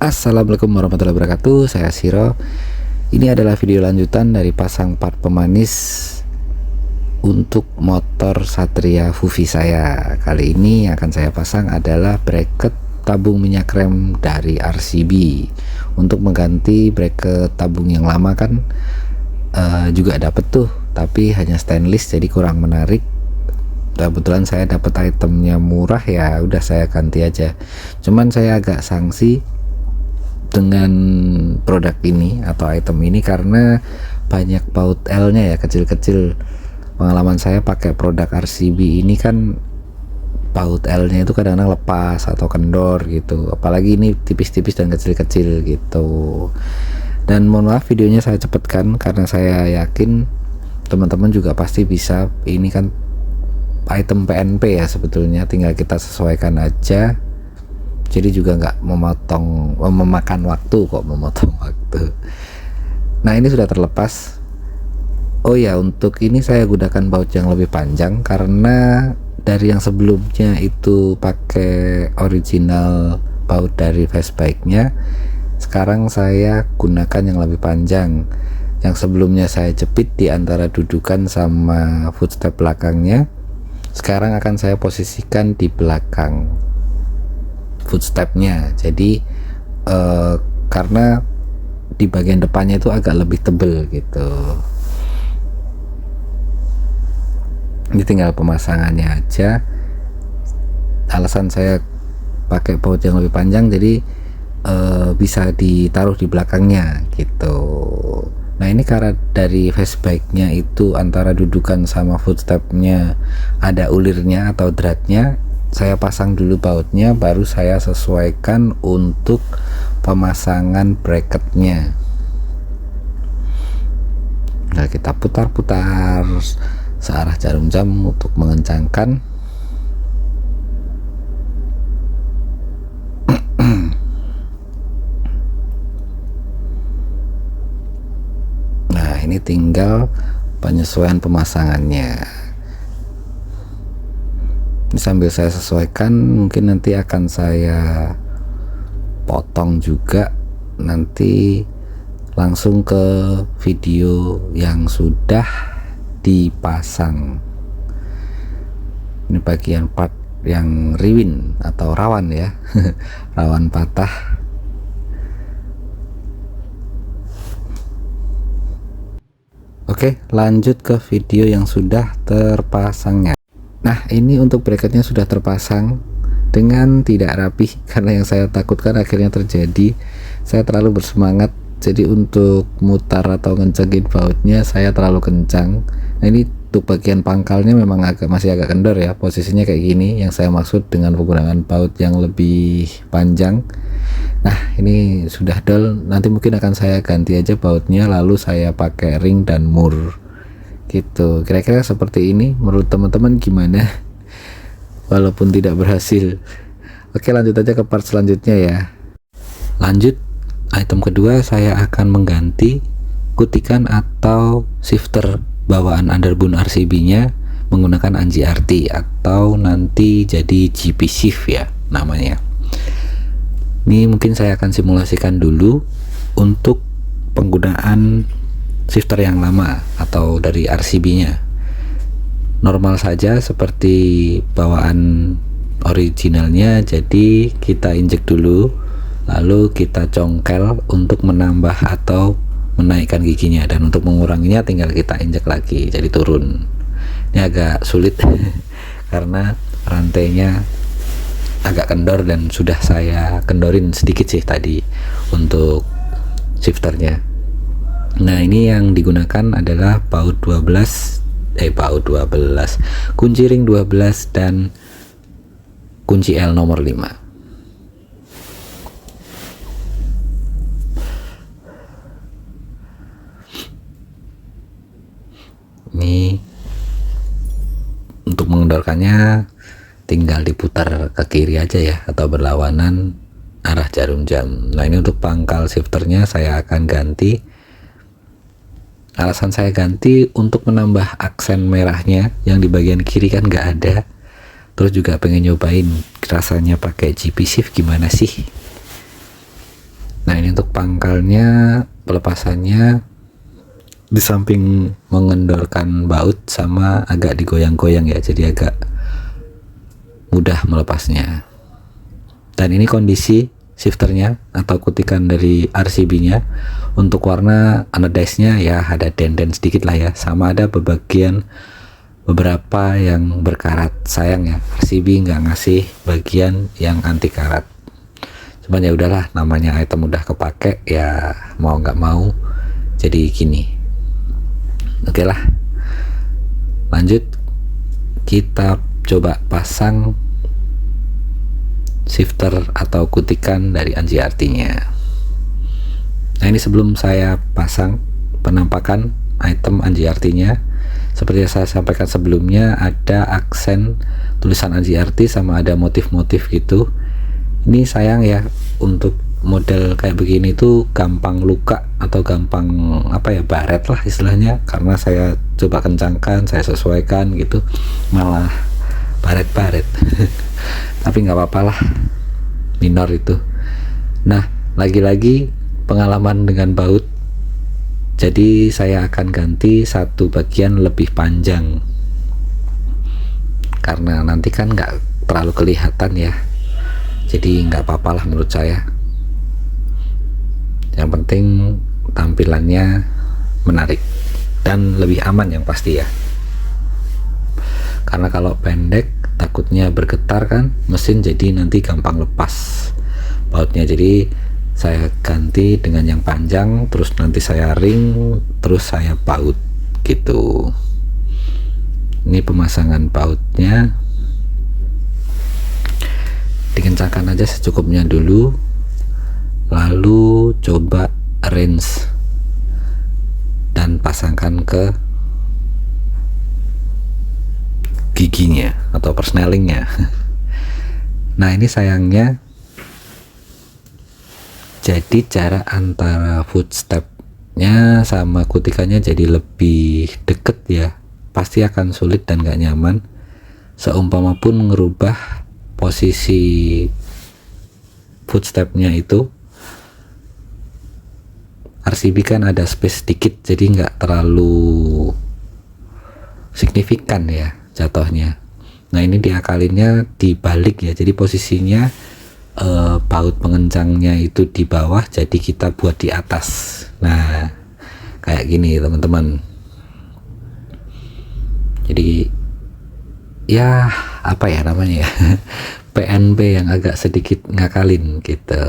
Assalamualaikum warahmatullahi wabarakatuh. Saya Siro. Ini adalah video lanjutan dari pasang part pemanis untuk motor Satria Fuvi saya. Kali ini yang akan saya pasang adalah bracket tabung minyak rem dari RCB untuk mengganti bracket tabung yang lama kan. Juga dapet tuh, tapi hanya stainless jadi kurang menarik. Kebetulan saya dapat itemnya murah, ya udah saya ganti aja. Cuman saya agak sanksi dengan produk ini atau item ini karena banyak baut L-nya ya, kecil-kecil. Pengalaman saya pakai produk RCB ini kan baut L-nya itu kadang-kadang lepas atau kendor gitu, apalagi ini tipis-tipis dan kecil-kecil gitu. Dan mohon maaf videonya saya cepatkan karena saya yakin teman-teman juga pasti bisa. Ini kan item PNP ya, sebetulnya tinggal kita sesuaikan aja, jadi juga nggak memakan waktu kok, memotong waktu. Nah, ini sudah terlepas. Oh ya, untuk ini saya gunakan baut yang lebih panjang karena dari yang sebelumnya itu pakai original baut dari fastbike nya, sekarang saya gunakan yang lebih panjang. Yang sebelumnya saya jepit di antara dudukan sama footstep belakangnya, sekarang akan saya posisikan di belakang footstepnya. Jadi karena di bagian depannya itu agak lebih tebel gitu. Ini tinggal pemasangannya aja. Alasan saya pakai baut yang lebih panjang jadi bisa ditaruh di belakangnya gitu. Nah, ini karena dari fastbike-nya itu antara dudukan sama footstepnya ada ulirnya atau dratnya, saya pasang dulu bautnya, baru saya sesuaikan untuk pemasangan bracketnya. Nah, kita putar-putar searah jarum jam untuk mengencangkan. Nah, ini tinggal penyesuaian pemasangannya. Ini sambil saya sesuaikan, mungkin nanti akan saya potong juga, nanti langsung ke video yang sudah dipasang. Ini bagian part yang riwin atau rawan ya. Rawan patah. Oke, lanjut ke video yang sudah terpasangnya. Nah, ini untuk bracketnya sudah terpasang dengan tidak rapi karena yang saya takutkan akhirnya terjadi, saya terlalu bersemangat. Jadi untuk mutar atau ngencengin bautnya saya terlalu kencang. Nah, ini untuk bagian pangkalnya memang masih agak kendor ya, posisinya kayak gini yang saya maksud dengan penggunaan baut yang lebih panjang. Nah, ini sudah dull, nanti mungkin akan saya ganti aja bautnya, lalu saya pakai ring dan mur gitu. Kira-kira seperti ini, menurut teman-teman gimana? Walaupun tidak berhasil. Oke, lanjut aja ke part selanjutnya ya. Lanjut, item kedua saya akan mengganti kutikan atau shifter bawaan underbone RCB nya menggunakan Anji RT atau nanti jadi GP shift ya namanya. Ini mungkin saya akan simulasikan dulu untuk penggunaan shifter yang lama atau dari RCB nya. Normal saja seperti bawaan originalnya, jadi kita injek dulu, lalu kita congkel untuk menambah atau menaikkan giginya, dan untuk menguranginya tinggal kita injek lagi jadi turun. Ini agak sulit karena rantainya agak kendor dan sudah saya kendorin sedikit sih tadi untuk shifternya. Nah, ini yang digunakan adalah baut 12, kunci ring 12 dan kunci L nomor 5. Ini untuk mengendorkannya tinggal diputar ke kiri aja ya, atau berlawanan arah jarum jam. Nah, ini untuk pangkal shifternya saya akan ganti. Alasan saya ganti untuk menambah aksen merahnya, yang di bagian kiri kan nggak ada. Terus juga pengen nyobain rasanya pakai GP shift gimana sih. ini untuk pangkalnya, pelepasannya di samping mengendorkan baut sama agak digoyang-goyang ya, jadi agak mudah melepasnya. Dan ini kondisi shifternya atau kutikan dari RCB-nya. Untuk warna anodize-nya ya ada denden sedikit lah ya, sama ada beberapa yang berkarat. Sayang ya, RCB nggak ngasih bagian yang anti karat. Cuman ya udahlah, namanya item udah kepake ya, mau nggak mau jadi gini. Oke lah, lanjut kita coba pasang shifter atau kutikan dari NJRT-nya. Nah, ini sebelum saya pasang penampakan item NJRT-nya, seperti yang saya sampaikan sebelumnya, ada aksen tulisan NJRT sama ada motif-motif gitu. Ini sayang ya, untuk model kayak begini tuh gampang luka atau gampang baret lah istilahnya, karena saya coba kencangkan, saya sesuaikan gitu, malah baret-baret. Tapi nggak apa-apa lah, minor itu. Nah, lagi-lagi pengalaman dengan baut, jadi saya akan ganti satu bagian lebih panjang karena nanti kan nggak terlalu kelihatan ya, jadi nggak apa-apa lah menurut saya. Yang penting tampilannya menarik dan lebih aman yang pasti ya, karena kalau pendek takutnya bergetar kan mesin, jadi nanti gampang lepas bautnya. Jadi saya ganti dengan yang panjang, terus nanti saya ring, terus saya baut gitu. Ini pemasangan bautnya, dikencangkan aja secukupnya dulu, lalu coba range dan pasangkan ke giginya atau persnelingnya. Nah, ini sayangnya jadi jarak antara footstepnya sama kutikannya jadi lebih deket ya, pasti akan sulit dan gak nyaman. Seumpama pun ngerubah posisi footstepnya itu, RCB kan ada space sedikit, jadi nggak terlalu signifikan ya jatuhnya. Nah, ini diakalinnya dibalik ya, jadi posisinya baut pengencangnya itu di bawah, jadi kita buat di atas. Nah, kayak gini teman-teman. Jadi ya apa ya namanya ya, PNP yang agak sedikit ngakalin gitu.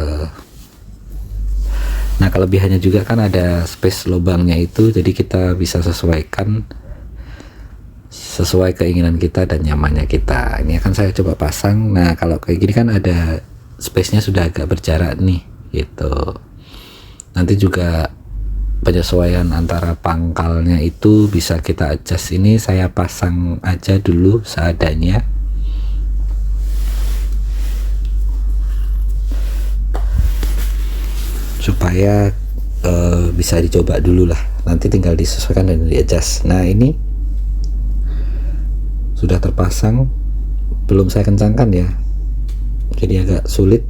Nah, kelebihannya juga kan ada space lubangnya itu, jadi kita bisa sesuaikan sesuai keinginan kita dan nyamannya kita. Ini akan saya coba pasang. Nah, kalau kayak gini kan ada space-nya sudah agak berjarak nih gitu. Nanti juga penyesuaian antara pangkalnya itu bisa kita adjust. Ini saya pasang aja dulu seadanya. Supaya bisa dicoba dulu lah. Nanti tinggal disesuaikan dan di adjust. Nah, ini sudah terpasang, belum saya kencangkan ya, jadi agak sulit.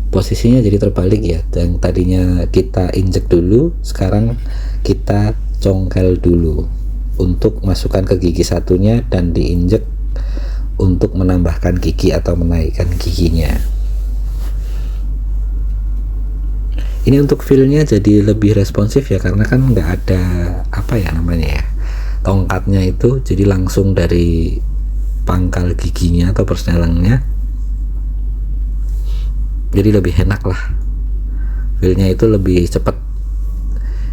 Posisinya jadi terbalik ya, yang tadinya kita injek dulu, sekarang kita congkel dulu untuk masukkan ke gigi satunya dan diinjek untuk menambahkan gigi atau menaikkan giginya. Ini untuk feel-nya jadi lebih responsif ya, karena kan nggak ada tongkatnya itu, jadi langsung dari pangkal giginya atau persnelingnya, jadi lebih enak lah, feel-nya itu lebih cepat.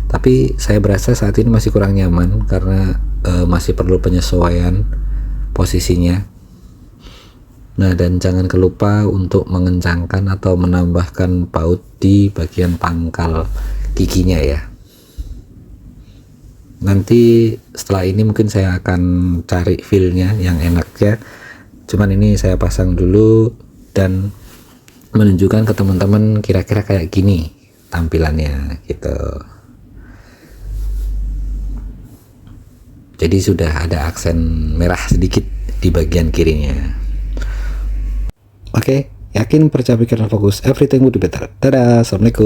Tapi saya berasa saat ini masih kurang nyaman karena masih perlu penyesuaian posisinya. Nah, dan jangan kelupa untuk mengencangkan atau menambahkan baut di bagian pangkal giginya ya. Nanti setelah ini mungkin saya akan cari feel-nya yang enak ya. Cuman ini saya pasang dulu dan menunjukkan ke teman-teman kira-kira kayak gini tampilannya gitu. Jadi sudah ada aksen merah sedikit di bagian kirinya. Oke, Yakin, percaya, pikir, dan fokus. Everything would be better. Dadah, assalamualaikum.